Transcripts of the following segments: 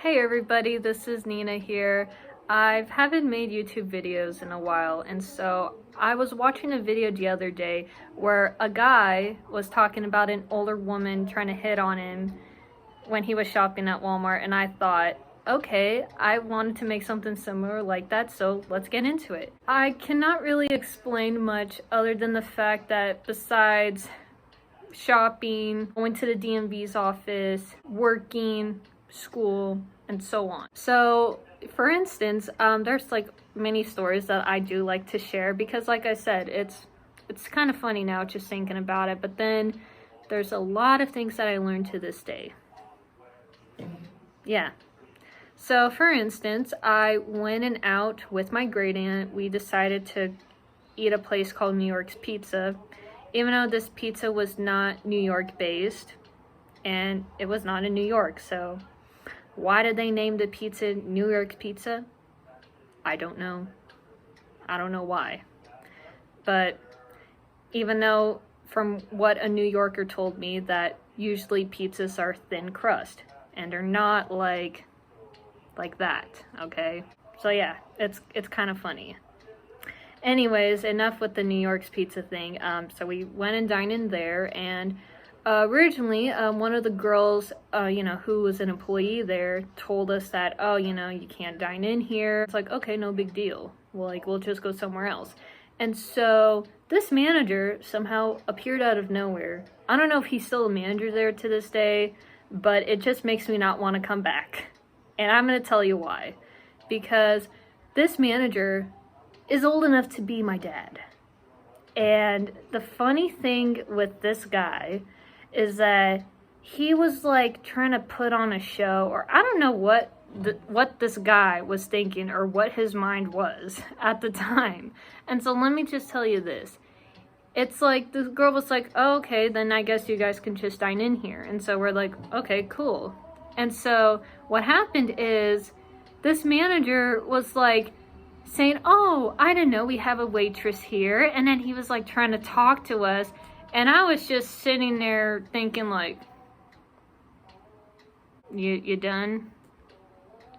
Hey everybody, this is Nina here. I haven't made YouTube videos in a while, and so I was watching a video the other day where a guy was talking about an older woman trying to hit on him when he was shopping at Walmart, and I thought, okay, I wanted to make something similar like that, so let's get into it. I cannot really explain much other than the fact that besides shopping, going to the DMV's office, working, school, and so on. So for instance, there's like many stories that I do like to share because like I said, it's kind of funny now just thinking about it, but then there's a lot of things that I learned to this day. Yeah. So for instance, I went and out with my great aunt. We decided to eat a place called New York's Pizza, even though this pizza was not New York based and it was not in New York. So why did they name the pizza New York's Pizza? I don't know. I don't know why. But even though from what a New Yorker told me that usually pizzas are thin crust and they're not like that, okay? So yeah, it's kind of funny. Anyways, enough with the New York's Pizza thing. So we went and dined in there, and originally, one of the girls, who was an employee there, told us that, oh, you can't dine in here. It's like, okay, no big deal. We'll just go somewhere else. And so this manager somehow appeared out of nowhere. I don't know if he's still a manager there to this day, but it just makes me not want to come back. And I'm going to tell you why. Because this manager is old enough to be my dad. And the funny thing with this guy is that he was like trying to put on a show, or I don't know what this guy was thinking or what his mind was at the time. And so let me just tell you this. It's like this girl was like, oh, okay, then I guess you guys can just dine in here. And so we're like, okay, cool. And so what happened is this manager was like saying, oh, I didn't know we have a waitress here. And then he was like trying to talk to us. And I was just sitting there thinking like, you done?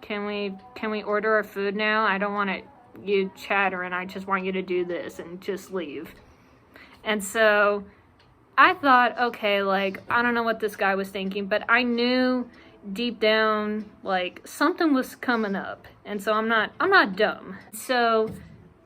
Can we order our food now? I don't want you chattering. I just want you to do this and just leave. And so I thought, okay, like, I don't know what this guy was thinking, but I knew deep down, like, something was coming up. And so I'm not dumb. So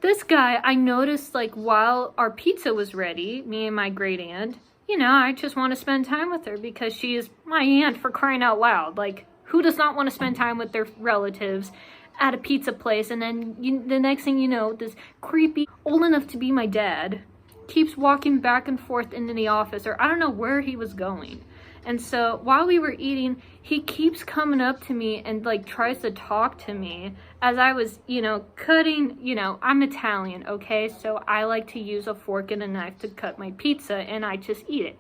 this guy, I noticed, like, while our pizza was ready, me and my great aunt, I just want to spend time with her because she is my aunt, for crying out loud. Like, who does not want to spend time with their relatives at a pizza place? And then the next thing you know, this creepy, old enough to be my dad, keeps walking back and forth into the office, or I don't know where he was going. And so while we were eating, he keeps coming up to me and like tries to talk to me as I was, cutting, I'm Italian, okay? So I like to use a fork and a knife to cut my pizza, and I just eat it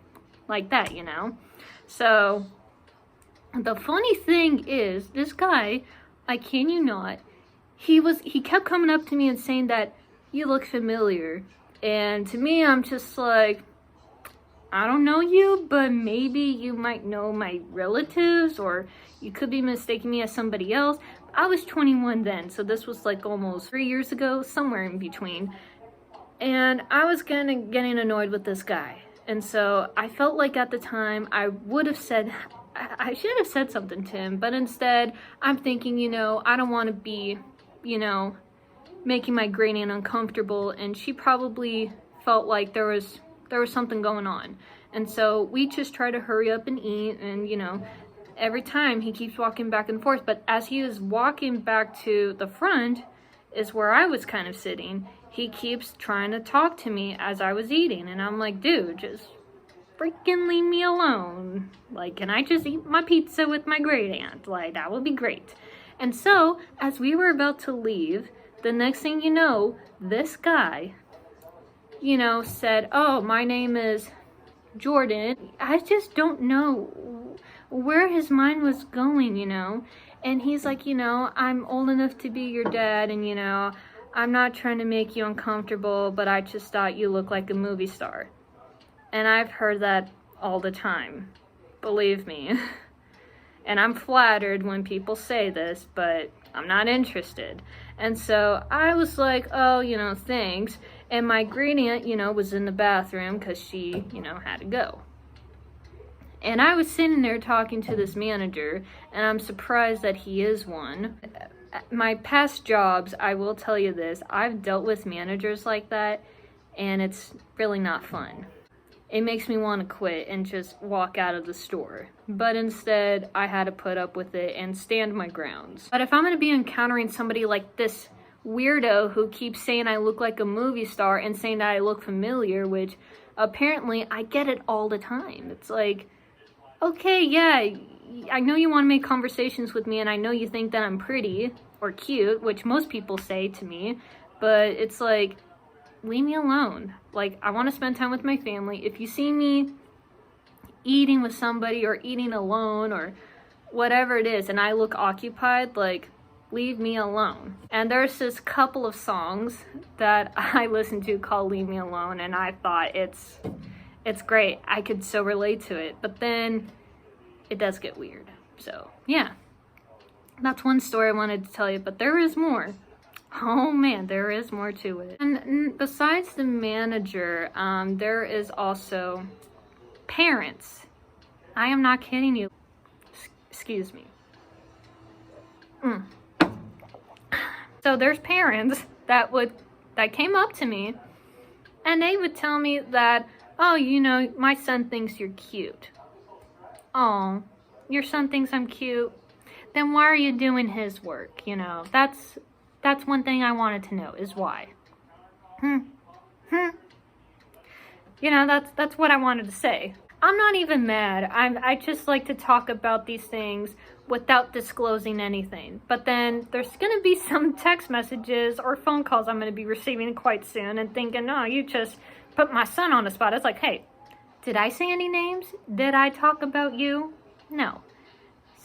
like that, So the funny thing is, this guy, I kid you not, he kept coming up to me and saying that you look familiar. And to me, I'm just like, I don't know you, but maybe you might know my relatives, or you could be mistaking me as somebody else. I was 21 then, so this was like almost 3 years ago, somewhere in between. And I was getting annoyed with this guy. And so I felt like at the time I should have said something to him, but instead I'm thinking, I don't want to be, making my great aunt uncomfortable, and she probably felt like there was something going on. And so we just try to hurry up and eat, and every time he keeps walking back and forth, but as he is walking back to the front is where I was kind of sitting, he keeps trying to talk to me as I was eating, and I'm like, dude, just freaking leave me alone. Like, can I just eat my pizza with my great aunt? Like, that would be great. And so as we were about to leave, the next thing you know, this guy, said, oh, my name is Jordan. I just don't know where his mind was going, And he's like, I'm old enough to be your dad, and, I'm not trying to make you uncomfortable, but I just thought you looked like a movie star. And I've heard that all the time. Believe me. And I'm flattered when people say this, but I'm not interested. And so I was like, oh, thanks. And my gradient, was in the bathroom because she, had to go. And I was sitting there talking to this manager, and I'm surprised that he is one. My past jobs, I will tell you this, I've dealt with managers like that, and it's really not fun. It makes me want to quit and just walk out of the store. But instead, I had to put up with it and stand my grounds. But if I'm going to be encountering somebody like this weirdo who keeps saying I look like a movie star and saying that I look familiar, which apparently I get it all the time. It's like, okay, yeah, I know you want to make conversations with me, and I know you think that I'm pretty or cute, which most people say to me, but it's like, leave me alone. Like, I want to spend time with my family. If you see me eating with somebody or eating alone or whatever it is and I look occupied, like, leave me alone. And there's this couple of songs that I listen to called Leave Me Alone, and I thought it's great. I could so relate to it. But then it does get weird. So, yeah. That's one story I wanted to tell you, but there is more. Oh man, there is more to it. And besides the manager, there is also parents. I am not kidding you. Excuse me. So there's parents that came up to me, and they would tell me that, oh, my son thinks you're cute. Oh, your son thinks I'm cute. Then why are you doing his work? That's one thing I wanted to know, is why. That's what I wanted to say. I'm not even mad. I just like to talk about these things without disclosing anything. But then there's going to be some text messages or phone calls I'm going to be receiving quite soon and thinking, oh, you just put my son on the spot. It's like, hey, did I say any names? Did I talk about you? No.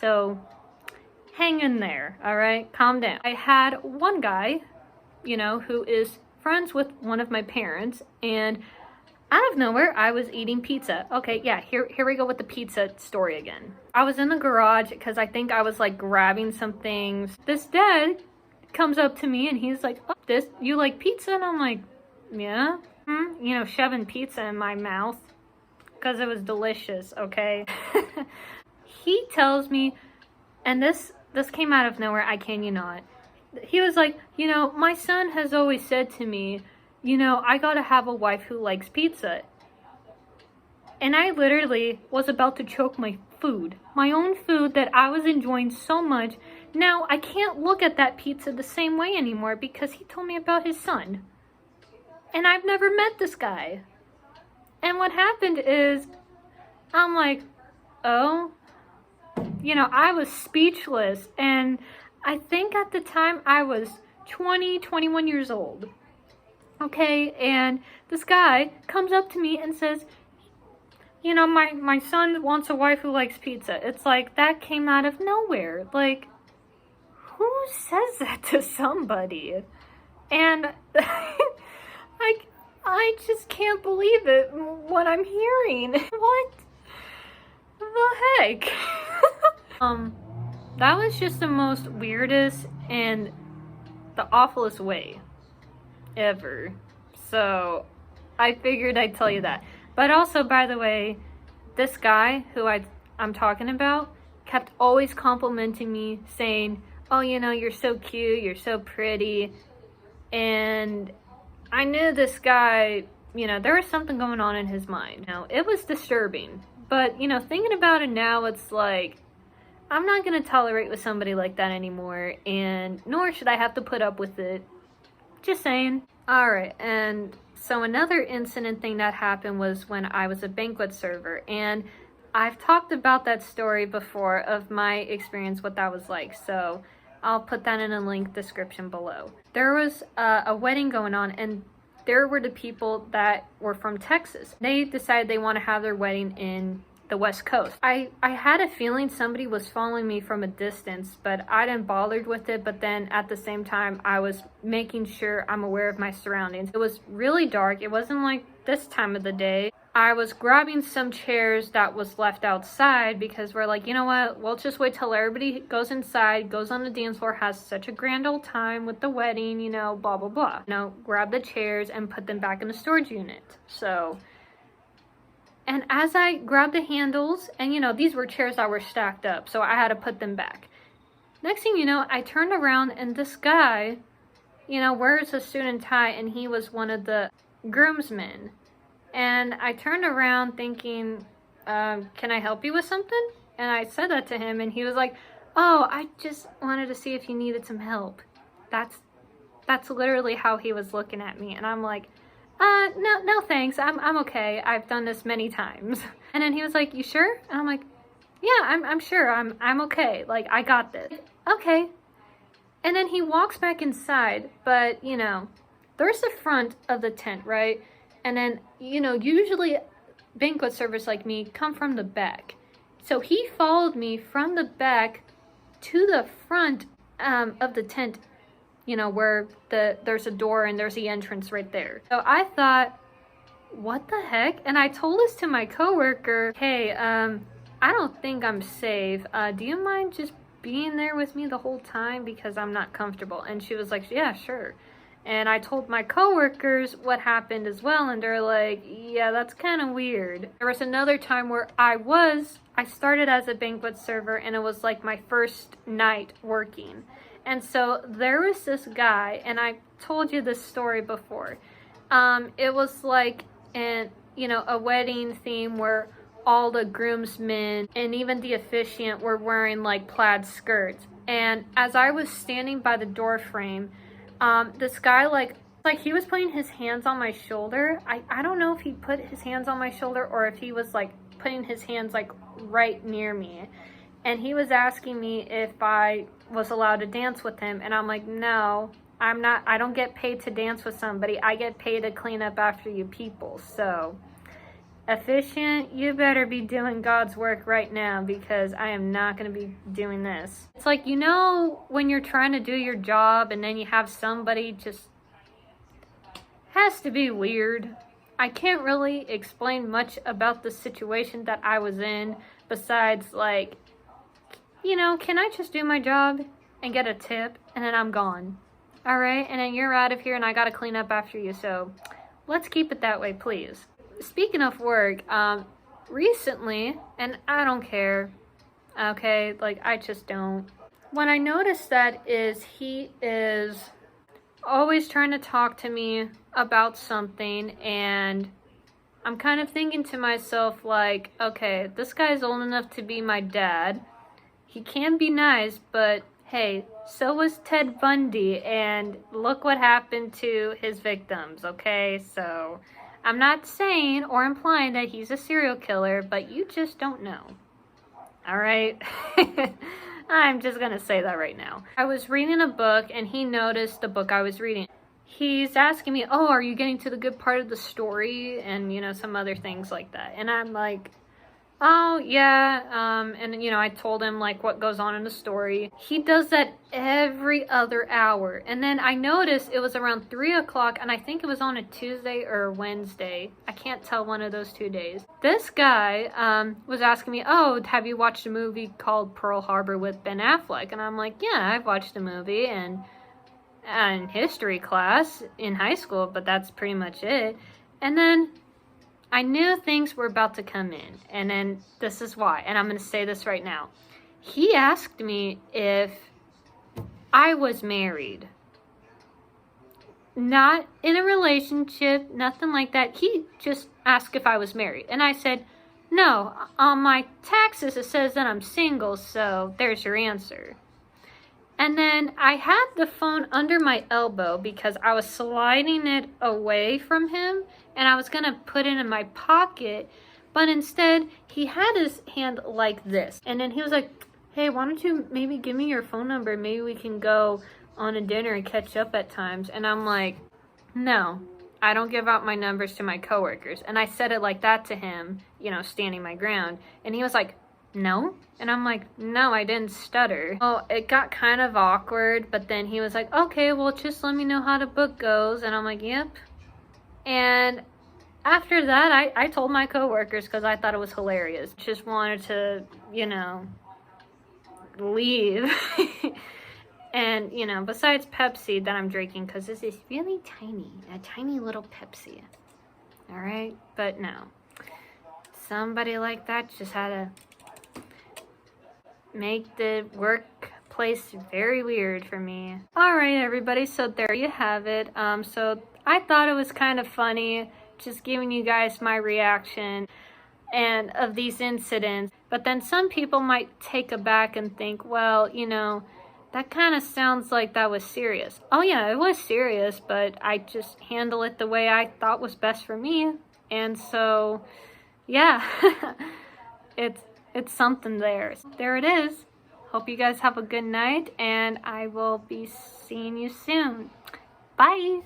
So hang in there, all right? Calm down. I had one guy, who is friends with one of my parents, and out of nowhere, I was eating pizza. Okay, yeah, here we go with the pizza story again. I was in the garage because I think I was like grabbing some things. This dad comes up to me and he's like, oh, you like pizza? And I'm like, yeah. Shoving pizza in my mouth because it was delicious, okay? He tells me, and this came out of nowhere, I kid you not. He was like, my son has always said to me, I gotta have a wife who likes pizza. And I literally was about to choke my food. My own food that I was enjoying so much. Now, I can't look at that pizza the same way anymore because he told me about his son. And I've never met this guy. And what happened is, I'm like, oh, I was speechless, and I think at the time I was 21 years old. Okay, and this guy comes up to me and says, my son wants a wife who likes pizza. It's like, that came out of nowhere. Like, who says that to somebody? And I just can't believe it, what I'm hearing. What the heck? That was just the most weirdest and the awfulest way ever. So I figured I'd tell you that. But also, by the way, this guy who I'm talking about kept always complimenting me, saying, oh, you're so cute, you're so pretty. And I knew this guy, there was something going on in his mind. It was disturbing. But, thinking about it now, it's like, I'm not going to tolerate with somebody like that anymore, and nor should I have to put up with it. Just saying. Alright, and so another incident thing that happened was when I was a banquet server, and I've talked about that story before of my experience, what that was like, so I'll put that in a link description below. There was a wedding going on, and there were the people that were from Texas. They decided they want to have their wedding in the West Coast. I had a feeling somebody was following me from a distance, but I didn't bother with it. But then at the same time, I was making sure I'm aware of my surroundings. It was really dark. It wasn't like this time of the day. I was grabbing some chairs that was left outside because we're like, you know what, we'll just wait till everybody goes inside, goes on the dance floor, has such a grand old time with the wedding, you know, blah, blah, blah. You know, grab the chairs and put them back in the storage unit. So, and as I grabbed the handles, and you know, these were chairs that were stacked up, so I had to put them back. Next thing you know, I turned around and this guy, you know, wears a suit and tie, and he was one of the groomsmen. And I turned around thinking, can I help you with something? And I said that to him, and he was like, oh, I just wanted to see if you needed some help. That's literally how he was looking at me. And I'm like, no thanks, I'm okay. I've done this many times. And then he was like, you sure? And I'm like, yeah, I'm sure, I'm okay. Like, I got this. Okay. And then he walks back inside, but you know, there's the front of the tent, right? And then, you know, usually banquet servers like me come from the back. So he followed me from the back to the front of the tent, you know, where there's a door and there's the entrance right there. So I thought, what the heck? And I told this to my coworker, hey, I don't think I'm safe. Do you mind just being there with me the whole time because I'm not comfortable? And she was like, yeah, sure. And I told my coworkers what happened as well, and they're like, yeah, that's kind of weird. There was another time where I started as a banquet server, and it was like my first night working. And so there was this guy, and I told you this story before. It was like a wedding theme where all the groomsmen and even the officiant were wearing like plaid skirts. And as I was standing by the door frame, this guy like he was putting his hands on my shoulder. I don't know if he put his hands on my shoulder or if he was like putting his hands like right near me. And he was asking me if I was allowed to dance with him. And I'm like, no, I'm not. I don't get paid to dance with somebody. I get paid to clean up after you people. So, officiant, you better be doing God's work right now because I am not going to be doing this. It's like, you know, when you're trying to do your job and then you have somebody just has to be weird. I can't really explain much about the situation that I was in besides like, you know, can I just do my job and get a tip and then I'm gone? All right, and then you're out of here and I got to clean up after you. So let's keep it that way, please. Speaking of work, recently, and I don't care, okay, like I just don't. What I noticed that is he is always trying to talk to me about something, and I'm kind of thinking to myself like, okay, this guy's old enough to be my dad. He can be nice, but hey, so was Ted Bundy, and look what happened to his victims, okay? So I'm not saying or implying that he's a serial killer, but you just don't know. All right? I'm just going to say that right now. I was reading a book, and he noticed the book I was reading. He's asking me, oh, are you getting to the good part of the story? And, you know, some other things like that. And I'm like, oh, yeah. And, you know, I told him, like, what goes on in the story. He does that every other hour. And then I noticed it was around 3 o'clock, and I think it was on a Tuesday or a Wednesday. I can't tell, one of those 2 days. This guy was asking me, oh, have you watched a movie called Pearl Harbor with Ben Affleck? And I'm like, yeah, I've watched the movie and in history class in high school, but that's pretty much it. And then I knew things were about to come in, and then this is why, and I'm going to say this right now. He asked me if I was married. Not in a relationship, nothing like that. He just asked if I was married, and I said, no, on my taxes it says that I'm single, so there's your answer. And then I had the phone under my elbow because I was sliding it away from him and I was going to put it in my pocket. But instead, he had his hand like this. And then he was like, hey, why don't you maybe give me your phone number? Maybe we can go on a dinner and catch up at times. And I'm like, no, I don't give out my numbers to my coworkers. And I said it like that to him, you know, standing my ground. And he was like, no? And I'm like, no, I didn't stutter. Oh, it got kind of awkward, but then he was like, okay, well, just let me know how the book goes. And I'm like, yep. And after that, I told my coworkers because I thought it was hilarious. Just wanted to, you know, leave. And, you know, besides Pepsi that I'm drinking, because this is really tiny, a tiny little Pepsi. All right, but no. Somebody like that just had to make the workplace very weird for me. All right, everybody, so there you have it. So I thought it was kind of funny, just giving you guys my reaction and of these incidents. But then some people might take aback and think, well, you know, that kind of sounds like that was serious. Oh yeah, it was serious, but I just handle it the way I thought was best for me. And so, yeah, it's something there. There it is. Hope you guys have a good night, and I will be seeing you soon. Bye!